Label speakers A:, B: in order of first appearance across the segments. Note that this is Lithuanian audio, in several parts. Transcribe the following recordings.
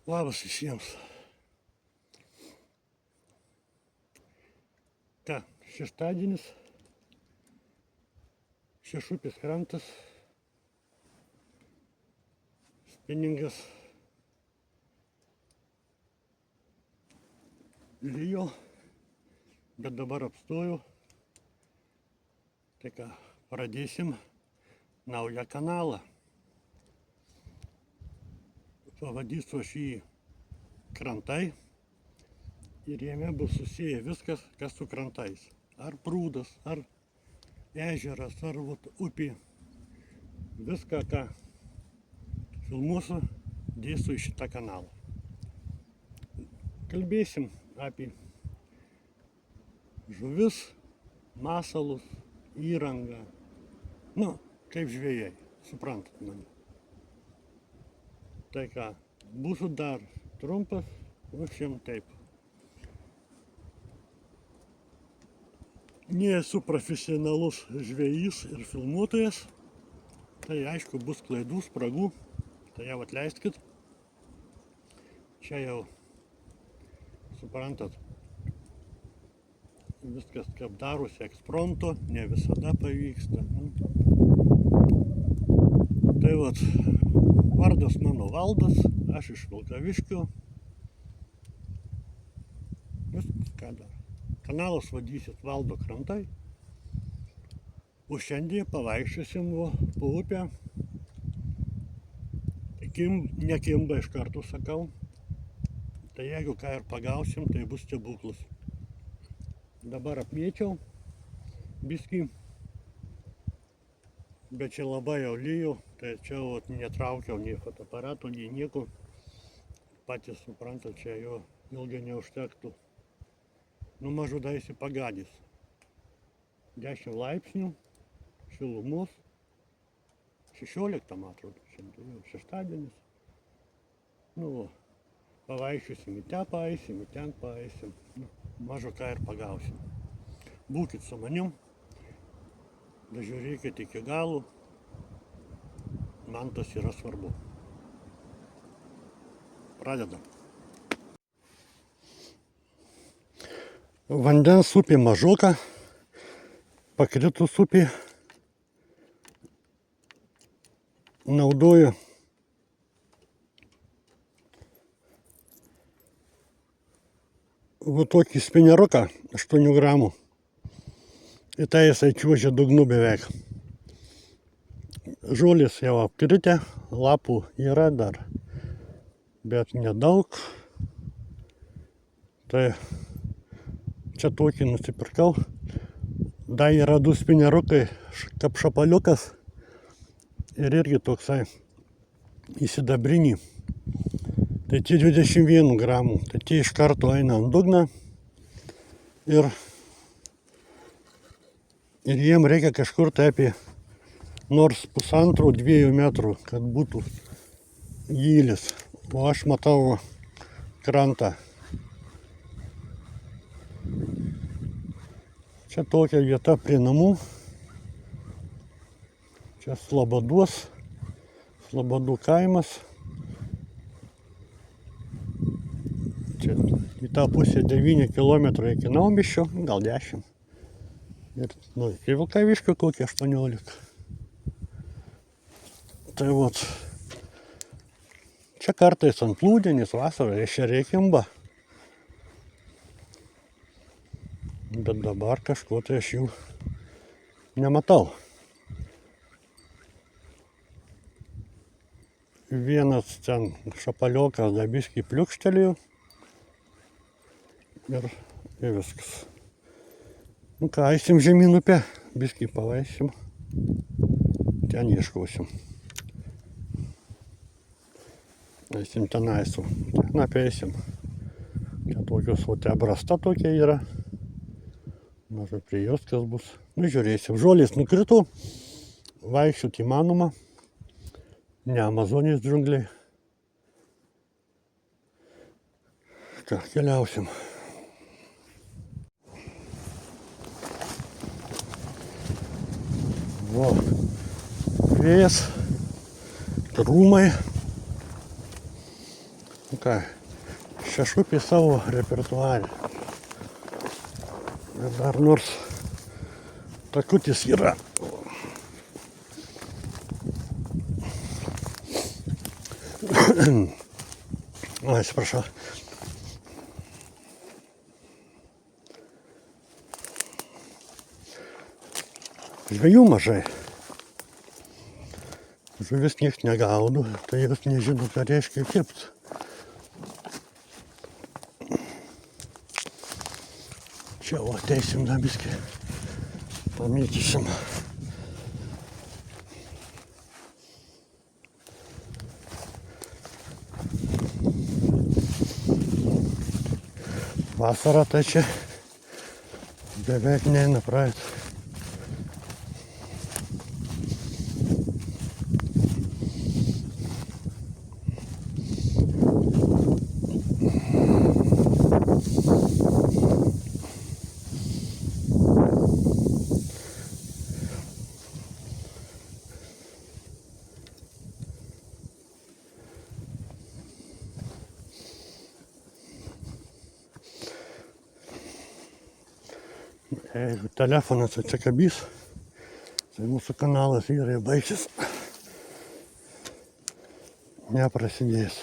A: Labas visiems. Ką, šeštadienis, Šešupės krantas, spiningas, lijo, bet dabar apstoju. Tai ką, pradėsim naują kanalą. Pavadysiu aš jį krantai ir jame bus susiję viskas, kas su krantais. Ar prūdas, ar ežeras, ar upė. Viską, ką filmuosiu, dėsiu į šitą kanalą. Kalbėsim apie žuvis, masalus, įrangą. Nu, kaip žvejai, suprantat mane. Tai ką, būsiu dar trumpas, šiam taip. Nesu profesionalus žvejys ir filmuotojas, tai aišku bus klaidų, spragų, tai jau atleiskit. Čia jau, suprantat, viskas kaip darosi ekspromto, ne visada pavyksta. Tai vat, vardas mano Valdas, aš iš Vilkaviškio. Viskas ką dar. Kanalas vadysis Valdo krantai. O šiandien pavaikščiosim po upę. Nekimba iš karto sakau. Tai jeigu ką ir pagausim, tai bus stebuklas. Dabar apmėčiau biskį. Bet čia labai jau lyjo, tai čia netraukiau nei fotoaparato, nei nieko. Patys suprantat, čia jo ilgai neužtektų. Nu mažu daisi pagadys. 10 laipsnių, šilumos. 16, man atrodo, šiandien jau šeštadienis. Nu, pavaikščiosim į ten paeisim, į ten paeisim. Nu, mažu ką ir pagausim. Būkit su manim. Dažiūrėkit iki galo. Man tas yra svarbu. Pradedam. Vandens upė mažoka. Pakritus upė. Naudoju tokį spineruką 8 gramų. Ir tai jisai čiuožia dugnu beveik. Žolės jau apkritę, lapų yra dar, bet nedaug. Tai čia tokį nusipirkau. Dar yra 2 spinerukai, kaip šapaliukas. Ir irgi toksai įsidabrinį. Tai tie 21 gramų. Tai tie iš karto eina ant dugną. Ir jiem reikia kažkur tai apie nors 1,5–2 metrų, kad būtų gylis. O aš matau krantą. Čia tokia vieta prie namų. Čia Slobodų kaimas. Čia į tą pusę 9 km iki Naumiesčio, gal 10. Ir iki Vilkaviškio kokie 18. Tai vat, čia kartais ant plūdienis vasarą ešeriai kimba. Bet dabar kažko tai aš jų nematau. Vienas ten šapaliokas dabiskį pliukštelėjo. Ir viskas. Nu ką, eisim žemyn upę, biskį pavaisim. Ten ieškosim. Eisim tenais, ten apeisim. Čia tokios, brasta tokia yra. Mažai prie jos kas bus. Nu žiūrėsim. Žolės nukrito. Vaikščiot įmanoma. Ne Amazonės džiungliai. Ką, keliausim. Va, vėjas, rūmai. ką, šešupį savo repertuarį. Ir dar nors takutis yra. Atsiprašau. Žvejų mažai. Žuvis nieks negaudo, tai jūs nežino, ką reiškia kept. Čia o ateisim dar biskį. Pamėtysim. Vasara tai čia beveik neina praeit. Jeigu telefonas atsikabys, tai mūsų kanalas vyrai baigsis. Neprasidės.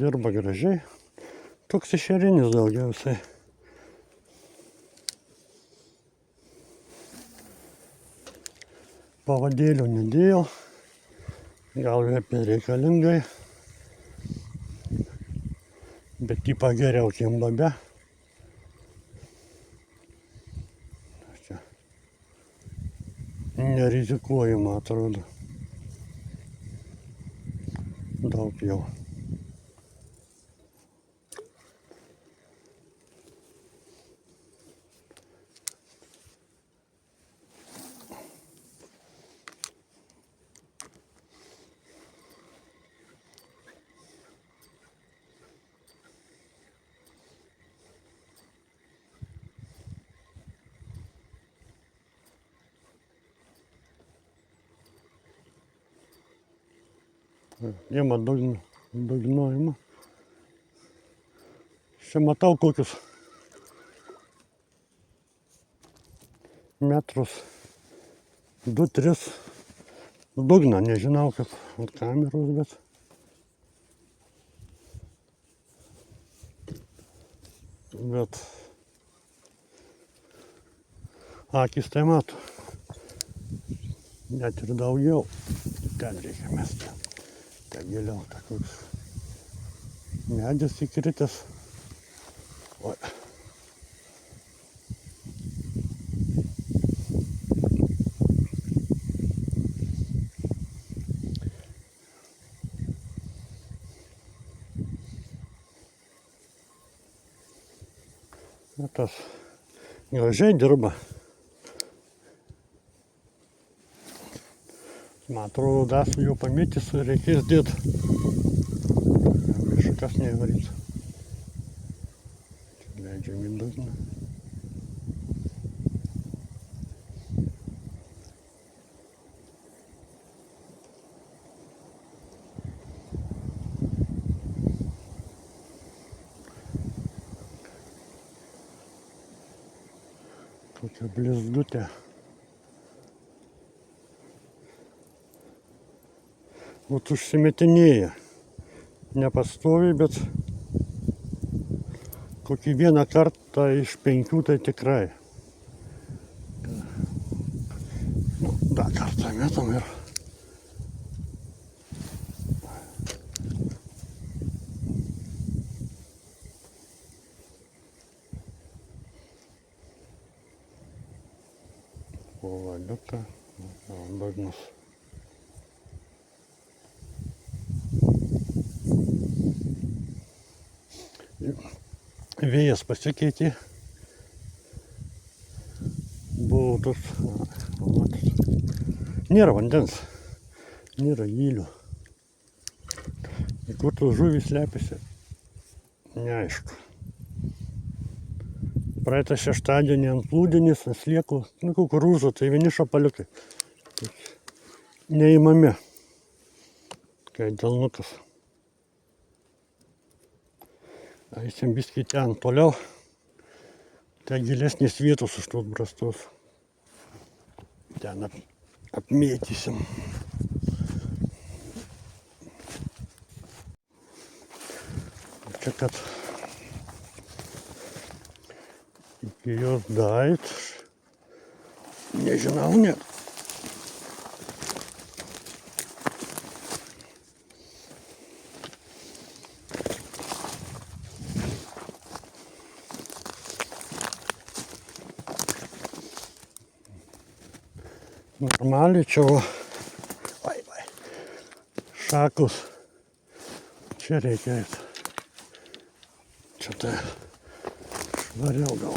A: Dirba gražiai. Toks ešerinis daugiausiai. Pavadėlių nedėjau. Gal apie reikalingai. Bet tipą geriau kimba be. Čia nerizikuojama atrodo. Daug jau. Ima dugnojimą. Čia matau kokius metrus 2-3 dugną, nežinau kaip ant kameros, bet akis tai mato. Net ir daugiau. Ten reikia mesti. Ten giliau koks medis įkritęs. Oi. Tas gražiai dirba. Man atrodo, dasų jau pamėtys, reikės dėti. Kažkas nevaryt. Leidžiam į dugną. Tokia blizgutė. Vat užsimetinėja. Nepastoviai, bet kokį vieną kartą iš 5 tai tikrai. Nu, dar kartą metam ir. O valiuką, dugnas. Vėjas pasikeitė. Buvo toks, Nėra vandens, nėra gylių. Ir kur tos žuvys slepiasi, neaišku. Praeitą šeštadienį ant plūdinės, ant sliekų, kukurūzų, tai vieni šapaliukai. Neįmami, kai delnukas. Eisim biskį ten toliau. Ten gilesnės vietos už tos brastos. Ten apmėtysim. Čia kad iki jos dait, nežinau net. Normaliai čia šakus, čia reikia eiti. Čia tai švariau gal.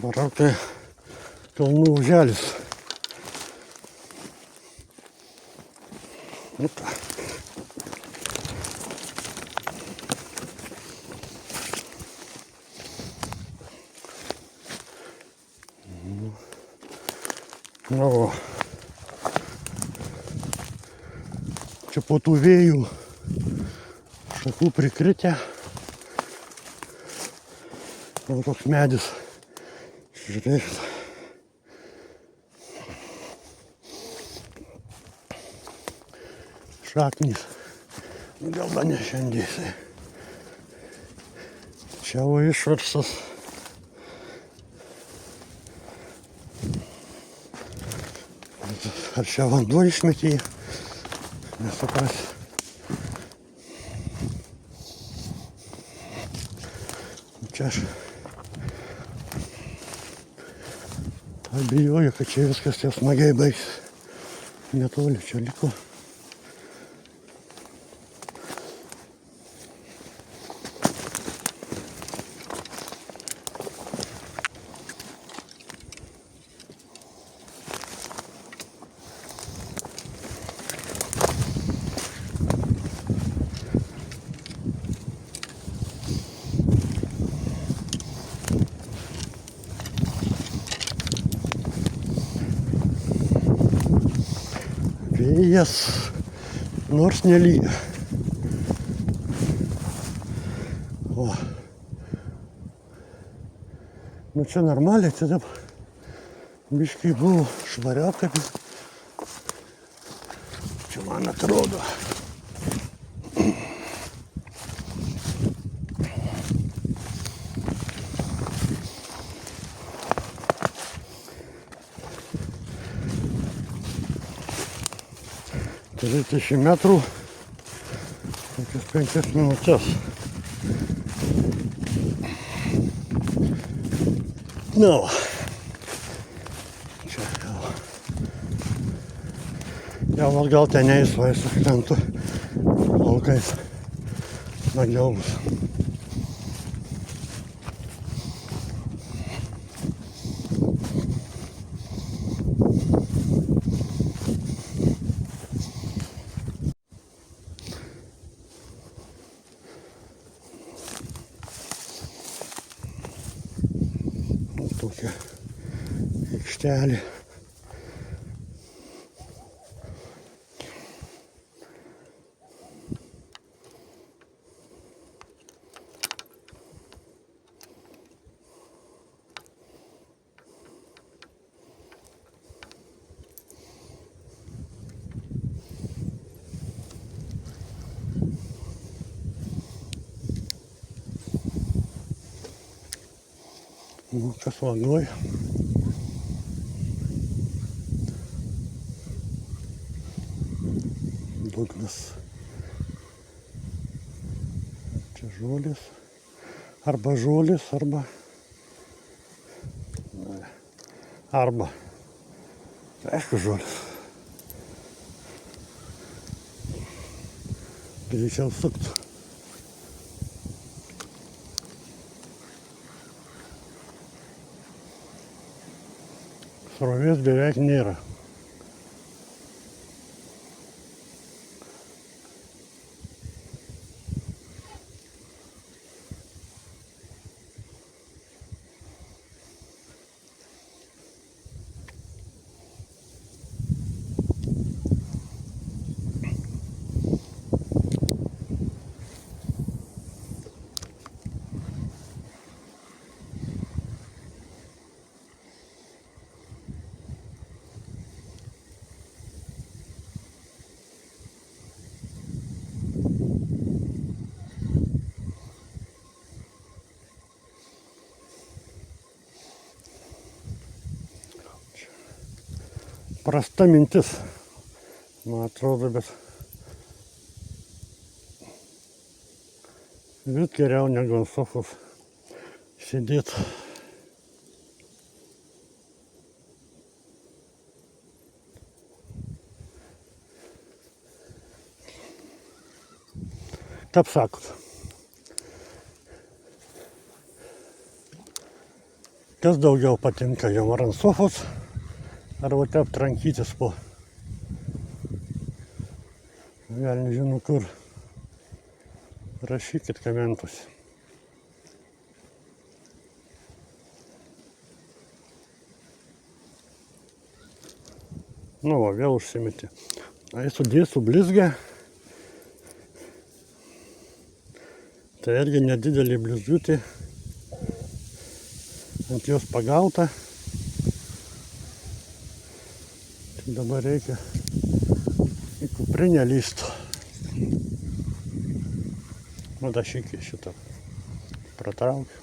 A: Varau tai kalnų uželis. Nu, čia po tų vėjų šakų prikritę. Gal toks medis. Žiūrėkit. Šaknys. Gal da ne šiandien. Čia va išverstas. Ar čia vanduo išmetė, nesupras. Čia aš abejoju, kad čia viskas jau smagiai baigs. Netoli čia liko. Vėjas, nors nelyja. O. Nu čia normaliai, čia dabar biškai buvo švariau, kaip čia man atrodo. Tai 30 metrų, kokias 5 minutės. Na, čia jau gal ten eis, va, su klentu laukais. Smagiau bus. Tokia aikštelė. Nu, kas vanoj. Dugnas. Čia žolės. Arba žolės, arba. Aišku, žolės. greičiau sukt. Srovės beveik nėra. Prasta mintis, man atrodo, bet vis geriau negu ant sofos sėdėt. Kaip sakot, kas daugiau patinka jum, ar ant sofos, ar va taip trankytis po velnių žino kur. Rašykit komentus. Nu va, vėl užsimetė. Sudėsiu blizgę. Tai irgi nedidelė blizgiutė. Ant jos pagauta. Dabar reikia į kuprinę lyst. Nu, dašykį šitą pratraukiu.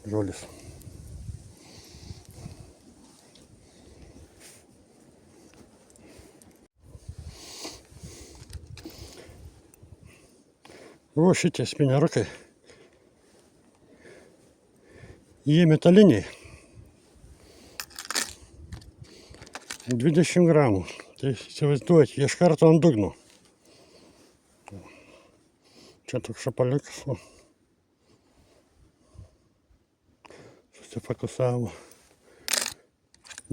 A: Žolis. O šitie spineriukai. Jie metaliniai. 20 gramų. Tai įsivaizduojate, jie iš karto ant dugno. Čia toks šapaliukas. Susifokusavo.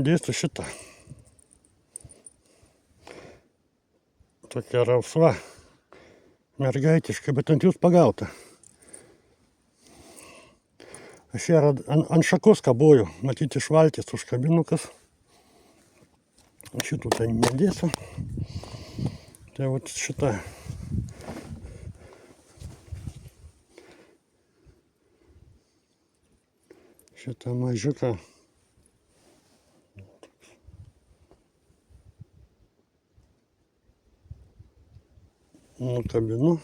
A: Dėsiu šitą. Tokia rausva. Mergaitiška, bet ant jūs pagauta. Aš ją ant šakos kaboju, matyti iš valties užkabinukas. Šitų tai nedėsiu. Tai vat šitą. Šitą mažiuką. Nukabinu.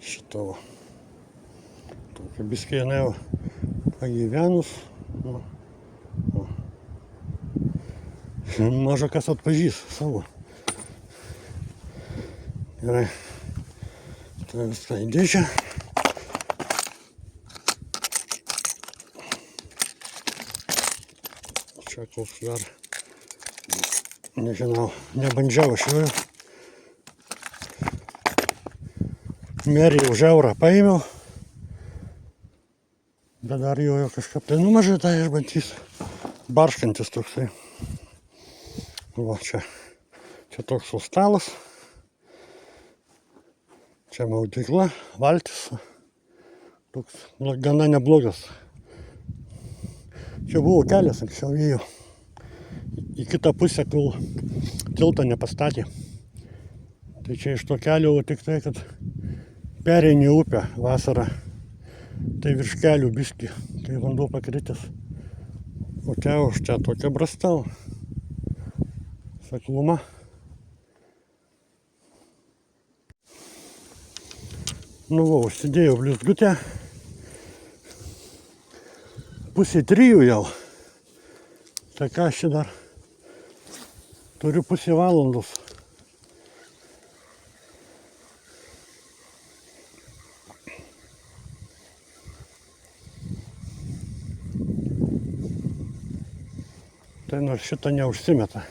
A: Šito. Tokia biskėnė pagyvenus. Maža kas atpažys savo. Gerai. Tai viską į dėžę. Čia koks dar, nežinau, nebandžiau aš jau. Merį už eurą paėmiau. Bet dar jo kažkaip tai numažai tai išbandysiu. Barškantis toksai. Va, čia toks stalas. Čia maudykla, valtis. Toks gana neblogas. Čia buvo kelias anksčiau ėjo. Į kitą pusę, kol tiltą nepastatė. Tai čia iš to kelio tik tai, kad pereini upę vasarą. Tai virš kelių biškį, kai vanduo pakritęs. O čia tokia brasta. Sekluma. Nu va, užsidėjau blizgutę. pusė 3 jau. Tai ką aš čia dar turiu pusė valandos. Tai nors šitą neužsimeta.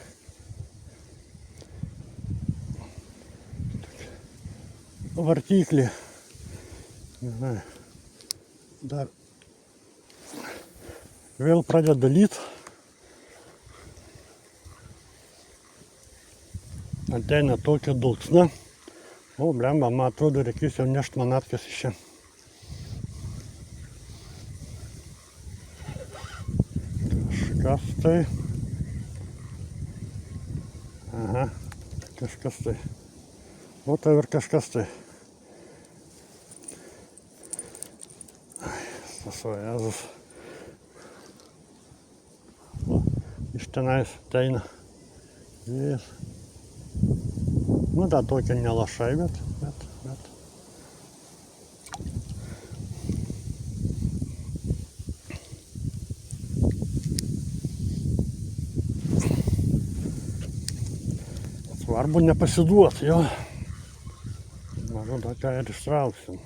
A: Vartiklį. Dar vėl pradeda lyt. Ateina tokia dulksna. O, blemba, man atrodo, reikės jau nešt manatkas iš čia. Kažkas tai. Aha, kažkas tai. O tai ir kažkas tai. Saso, Jėzus. O, iš tenais ateina. Vėjas. Nu, da tokia nelašai, bet. Svarbu nepasiduot, jo. Manau, tokia ir ištrauksim.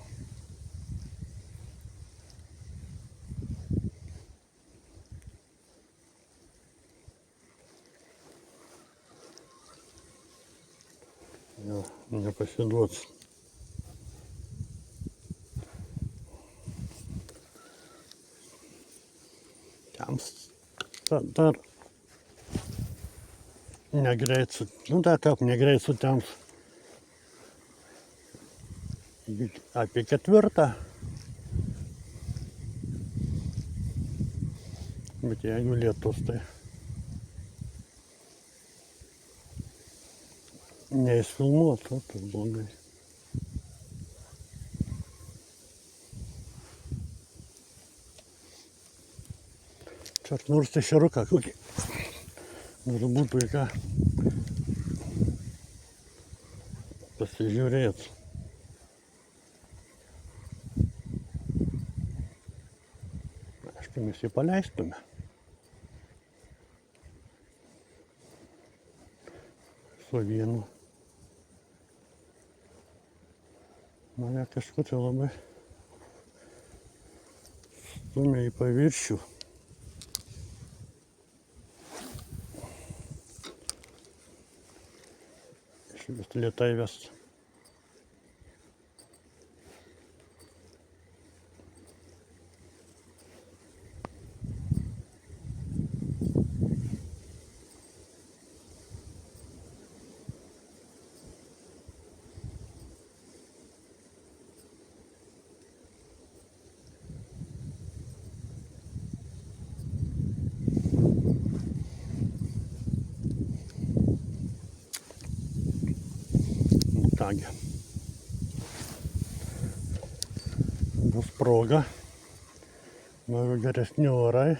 A: Jo, nepasiduot. Tems dar negreit negreit sutems. Apie 4. Bet jeigu lietus, tai neįsfilmuot, tai blogai. Čia nors tai šeruką kokį. Nors būtų į ką pasižiūrėt. Aišku, mes jį paleistume. Su vienu. Mane kažkur tai labai stumia į paviršių. Vis lėtai vest. Kągi. Bus proga. Noriu geresni orai.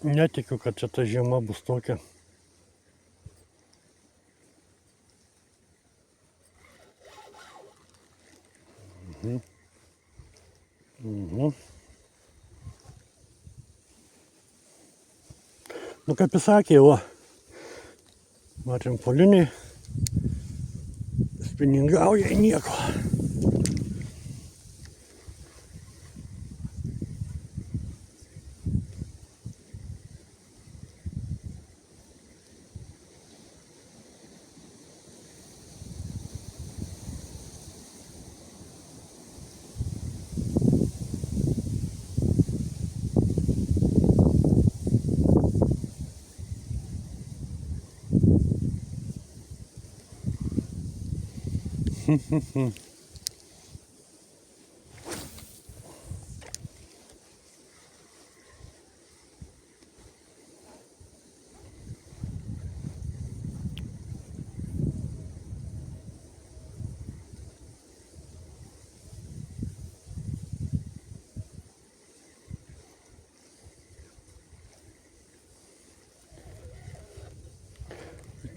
A: Netikiu, kad čia ta žiema bus tokia. Nu, kaip jis sakė, matėm poliniai. Spiningauja nieko.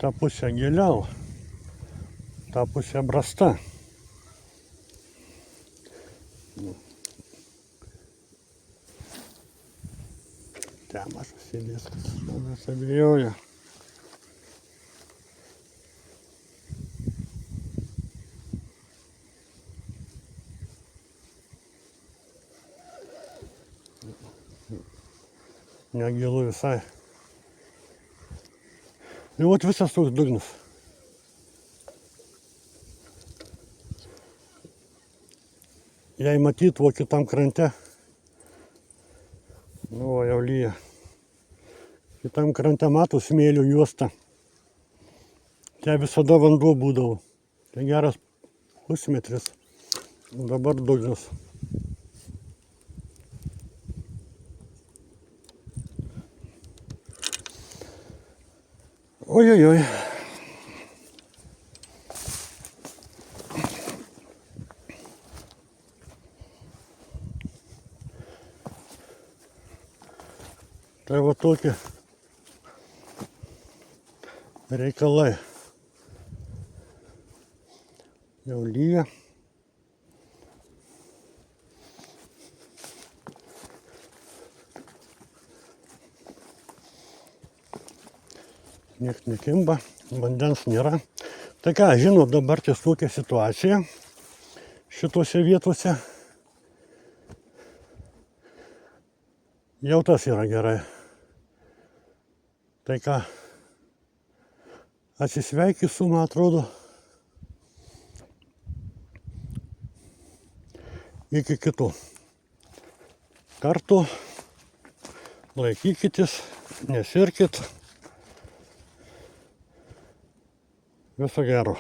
A: Ta pusė giliau, ta pusė brasta. Manęs abejoju. Negilu visai. Ir vat visas toks dugnas. Jei matyt, va kitam krante, nu, va, jau lyja. Kitam krante mato smėlio juosta. Čia visada vanduo būdavo. Tai geras pusmetris. Dabar dugnas. Ojojoj. Tai va tokie reikalai. Jau lyja. Nieks nekimba, vandens nėra. Tai ką, žinot, dabar ties tokia situacija šitose vietose. Jau tas yra gerai. Tai ką, atsisveikysiu, man atrodo. Iki kitų kartų. Laikykitės, nesirkit. Viso gero.